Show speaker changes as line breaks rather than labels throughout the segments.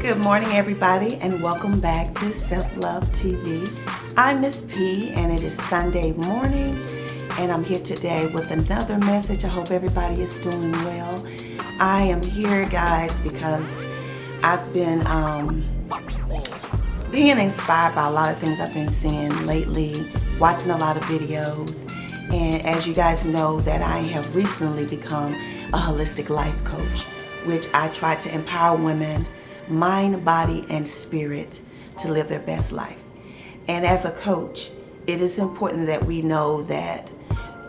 Good morning, everybody, and welcome back to Self-Love TV. I'm Miss P, and it is Sunday morning, and I'm here today with another message. I hope everybody is doing well. I am here, guys, because I've been being inspired by a lot of things I've been seeing lately, watching a lot of videos, and as you guys know, that I have recently become a holistic life coach, which I try to empower women, mind, body, and spirit to live their best life. And as a coach, it is important that we know that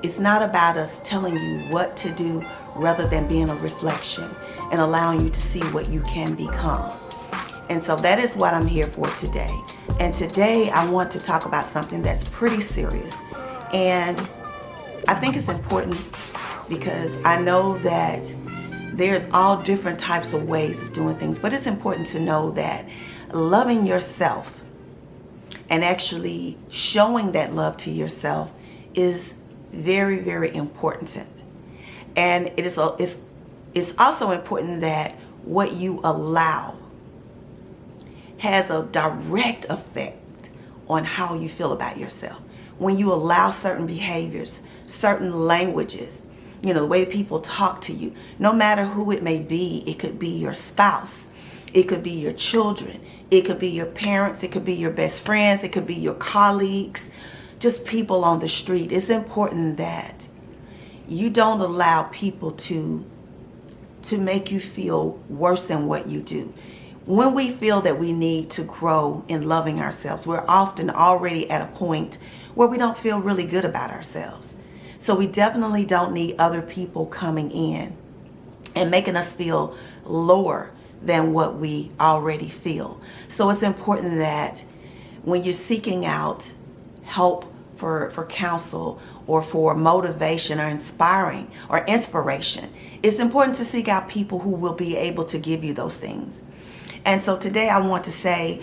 it's not about us telling you what to do rather than being a reflection and allowing you to see what you can become. And so that is what I'm here for today. And today I want to talk about something that's pretty serious. And I think it's important because I know that there's all different types of ways of doing things, but it's important to know that loving yourself and actually showing that love to yourself is very, very important. And it's also important that what you allow has a direct effect on how you feel about yourself. When you allow certain behaviors, certain languages, the way people talk to you, no matter who it may be, it could be your spouse, it could be your children, it could be your parents, it could be your best friends, it could be your colleagues, just people on the street. It's important that you don't allow people to make you feel worse than what you do. When we feel that we need to grow in loving ourselves, we're often already at a point where we don't feel really good about ourselves. So we definitely don't need other people coming in and making us feel lower than what we already feel. So it's important that when you're seeking out help for counsel or for motivation or inspiration, it's important to seek out people who will be able to give you those things. And so today I want to say,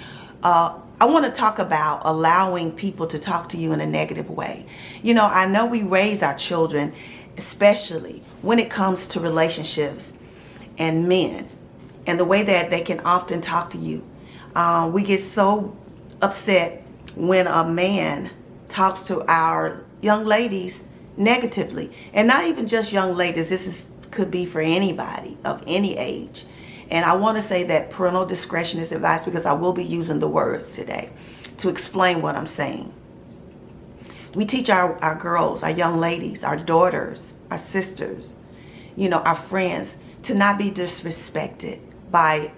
I want to talk about allowing people to talk to you in a negative way. I know we raise our children, especially when it comes to relationships and men, and the way that they can often talk to you. We get so upset when a man talks to our young ladies negatively, and not even just young ladies. Could be for anybody of any age. And I want to say that parental discretion is advised because I will be using the words today to explain what I'm saying. We teach our girls, our young ladies, our daughters, our sisters, our friends to not be disrespected by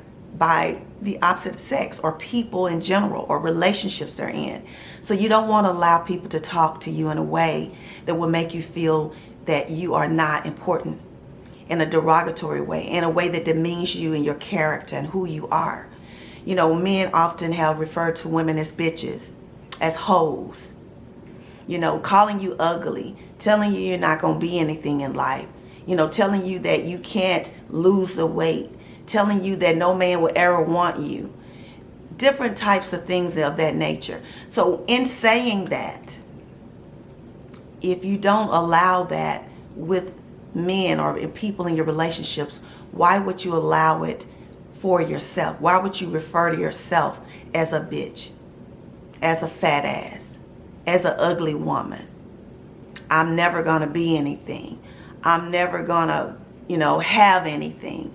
the opposite sex or people in general or relationships they're in. So you don't want to allow people to talk to you in a way that will make you feel that you are not important, in a derogatory way, in a way that demeans you and your character and who you are. Men often have referred to women as bitches, as hoes, calling you ugly, telling you you're not going to be anything in life, telling you that you can't lose the weight, telling you that no man will ever want you, different types of things of that nature. So in saying that, if you don't allow that with men or people in your relationships, why would you allow it for yourself? Why would you refer to yourself as a bitch, as a fat ass, as an ugly woman? I'm never going to be anything. I'm never going to, have anything.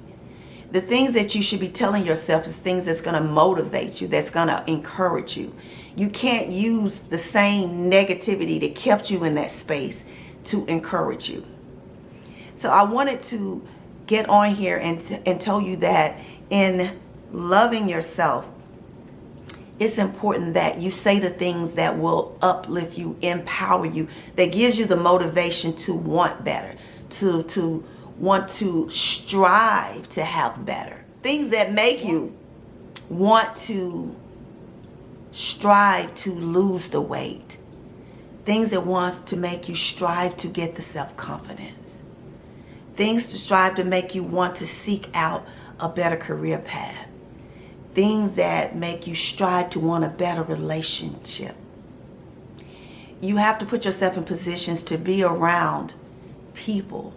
The things that you should be telling yourself is things that's going to motivate you, that's going to encourage you. You can't use the same negativity that kept you in that space to encourage you. So I wanted to get on here and tell you that in loving yourself, it's important that you say the things that will uplift you, empower you, that gives you the motivation to want better, to want to strive to have better. Things that make you want to strive to lose the weight. Things that want to make you strive to get the self-confidence. Things to strive to make you want to seek out a better career path. Things that make you strive to want a better relationship. You have to put yourself in positions to be around people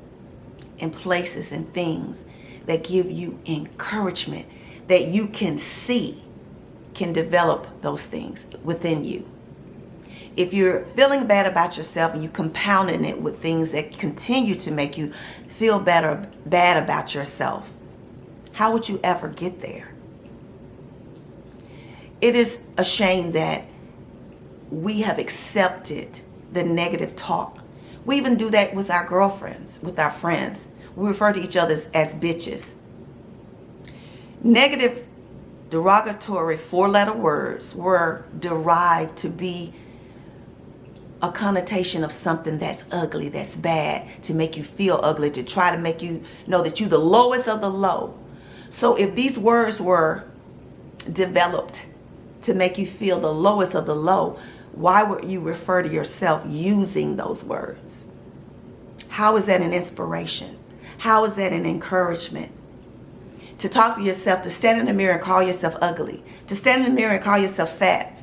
and places and things that give you encouragement, that you can see can develop those things within you. If you're feeling bad about yourself and you compounding it with things that continue to make you feel bad about yourself, how would you ever get there? It is a shame that we have accepted the negative talk. We even do that with our girlfriends, with our friends. We refer to each other as bitches. Negative, derogatory four-letter words were derived to be a connotation of something that's ugly, that's bad, to make you feel ugly, to try to make you know that you're the lowest of the low. So if these words were developed to make you feel the lowest of the low, why would you refer to yourself using those words? How is that an inspiration? How is that an encouragement? To talk to yourself, to stand in the mirror and call yourself ugly, to stand in the mirror and call yourself fat.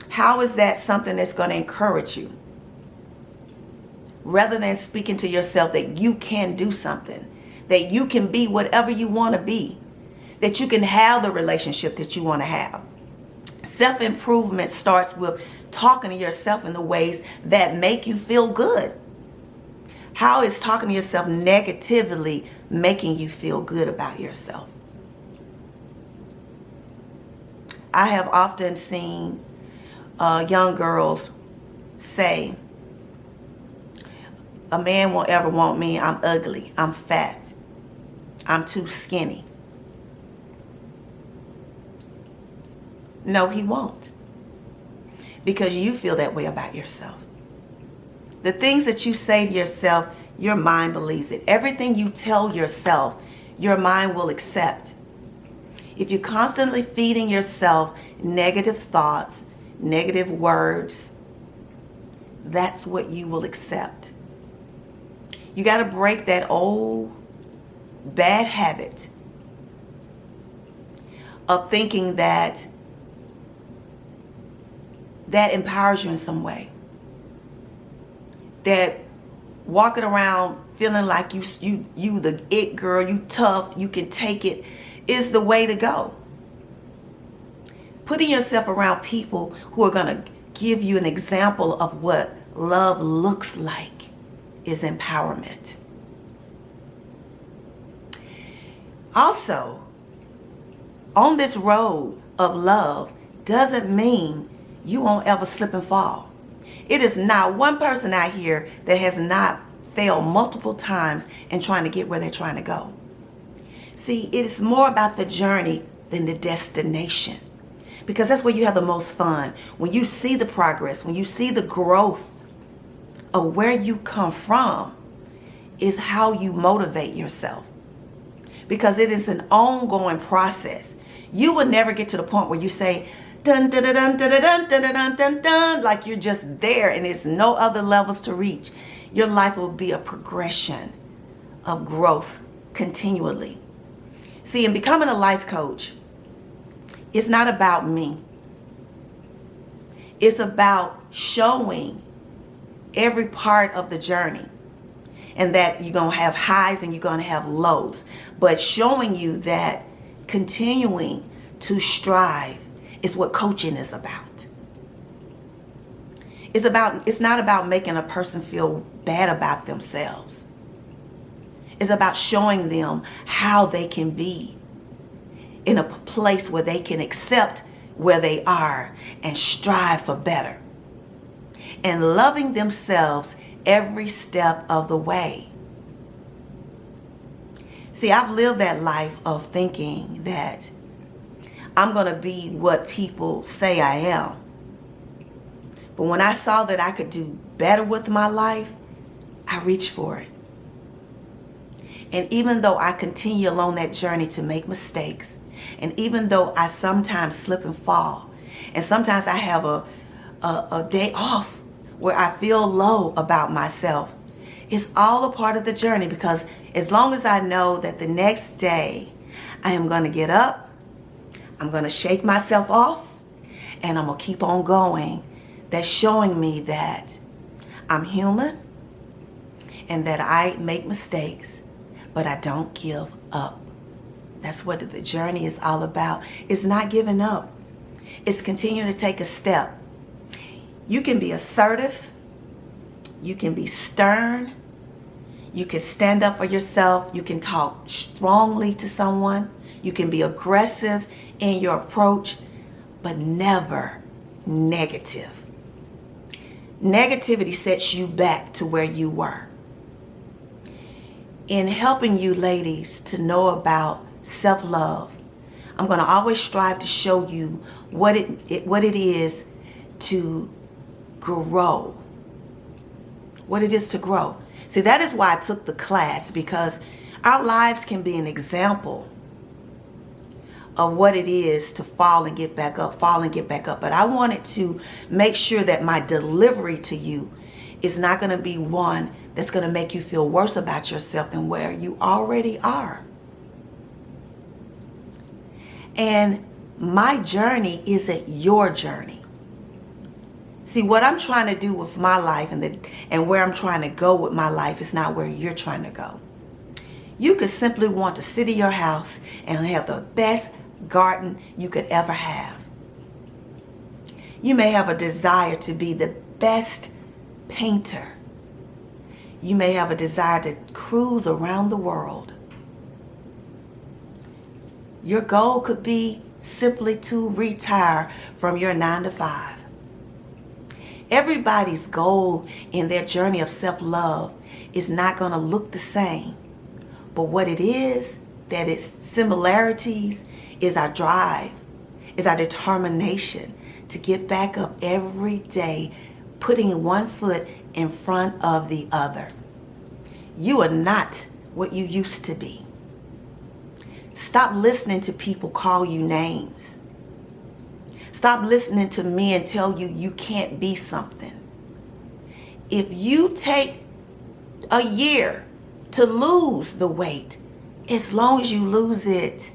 How is that something that's going to encourage you? Rather than speaking to yourself that you can do something, that you can be whatever you want to be, that you can have the relationship that you want to have. Self-improvement starts with talking to yourself in the ways that make you feel good. How is talking to yourself negatively making you feel good about yourself? I have often seen young girls say, a man won't ever want me, I'm ugly, I'm fat, I'm too skinny. No, he won't. Because you feel that way about yourself. The things that you say to yourself, your mind believes it. Everything you tell yourself, your mind will accept. If you're constantly feeding yourself negative thoughts, negative words, that's what you will accept. You got to break that old bad habit of thinking that empowers you in some way. That walking around feeling like you the it girl, you tough, you can take it, is the way to go. Putting yourself around people who are going to give you an example of what love looks like is empowerment. Also, on this road of love doesn't mean you won't ever slip and fall. It is not one person out here that has not failed multiple times in trying to get where they're trying to go. See, it is more about the journey than the destination. Because that's where you have the most fun. When you see the progress, when you see the growth of where you come from, is how you motivate yourself. Because it is an ongoing process. You will never get to the point where you say, dun dun dun dun dun dun dun dun dun dun, like you're just there and there's no other levels to reach. Your life will be a progression of growth continually. See, in becoming a life coach, it's not about me. It's about showing every part of the journey, and that you're going to have highs and you're going to have lows, but showing you that continuing to strive is what coaching is about. It's not about making a person feel bad about themselves. It's about showing them how they can be in a place where they can accept where they are and strive for better. And loving themselves every step of the way. See, I've lived that life of thinking that I'm going to be what people say I am. But when I saw that I could do better with my life, I reached for it. And even though I continue along that journey to make mistakes, and even though I sometimes slip and fall, and sometimes I have a day off where I feel low about myself, it's all a part of the journey, because as long as I know that the next day I am going to get up, I'm going to shake myself off, and I'm going to keep on going, that's showing me that I'm human and that I make mistakes, but I don't give up. That's what the journey is all about. It's not giving up. It's continuing to take a step. You can be assertive. You can be stern. You can stand up for yourself. You can talk strongly to someone. You can be aggressive in your approach, but never negative. Negativity sets you back to where you were. In helping you ladies to know about self-love, I'm going to always strive to show you what it is to grow. What it is to grow. See, that is why I took the class, because our lives can be an example of what it is to fall and get back up, fall and get back up. But I wanted to make sure that my delivery to you is not going to be one that's going to make you feel worse about yourself than where you already are. And my journey isn't your journey. See, what I'm trying to do with my life and where I'm trying to go with my life is not where you're trying to go. You could simply want to sit in your house and have the best garden you could ever have. You may have a desire to be the best painter. You may have a desire to cruise around the world. Your goal could be simply to retire from your 9-to-5. Everybody's goal in their journey of self-love is not going to look the same. But what it is, that its similarities, is our drive, is our determination to get back up every day, putting one foot in front of the other. You are not what you used to be. Stop listening to people call you names. Stop listening to men tell you you can't be something. If you take a year to lose the weight, as long as you lose it,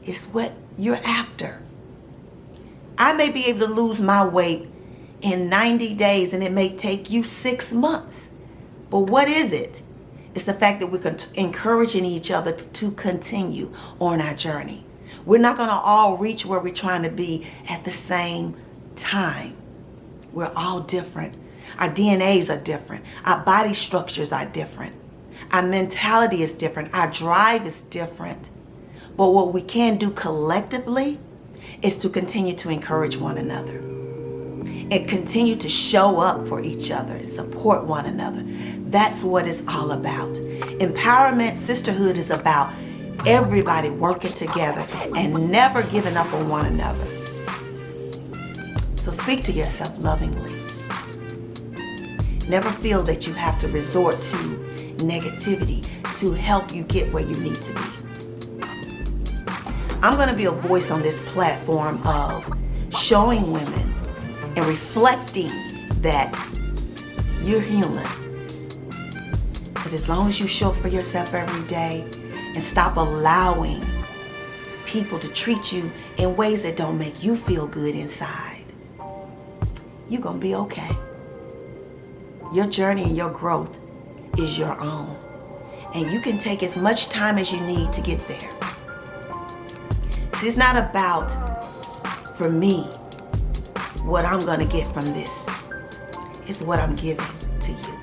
it's what you're after. I may be able to lose my weight in 90 days and it may take you 6 months. But what is it? It's the fact that we're encouraging each other to continue on our journey. We're not going to all reach where we're trying to be at the same time. We're all different. Our DNAs are different. Our body structures are different. Our mentality is different. Our drive is different. But what we can do collectively is to continue to encourage one another and continue to show up for each other and support one another. That's what it's all about. Empowerment, sisterhood is about everybody working together and never giving up on one another. So speak to yourself lovingly. Never feel that you have to resort to negativity to help you get where you need to be. I'm going to be a voice on this platform of showing women and reflecting that you're human. But as long as you show up for yourself every day and stop allowing people to treat you in ways that don't make you feel good inside, you're going to be okay. Your journey and your growth is your own. And you can take as much time as you need to get there. See, it's not about, for me, what I'm going to get from this. It's what I'm giving to you.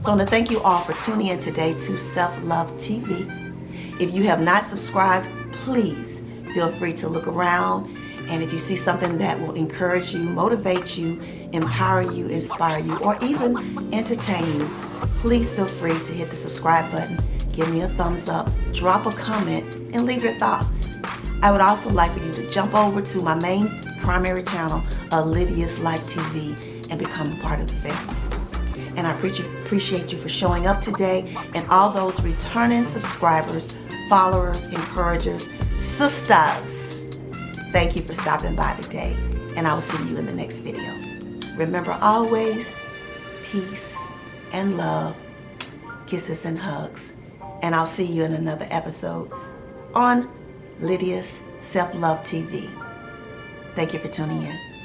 So I want to thank you all for tuning in today to Self-Love TV. If you have not subscribed, please feel free to look around. And if you see something that will encourage you, motivate you, empower you, inspire you, or even entertain you, please feel free to hit the subscribe button, give me a thumbs up, drop a comment, and leave your thoughts. I would also like for you to jump over to my main primary channel, Lydia's Life TV, and become a part of the family. And I appreciate you for showing up today, and all those returning subscribers, followers, encouragers, sisters. Thank you for stopping by today, and I will see you in the next video. Remember always, peace and love, kisses and hugs, and I'll see you in another episode on Lydia's Self-Love TV. Thank you for tuning in.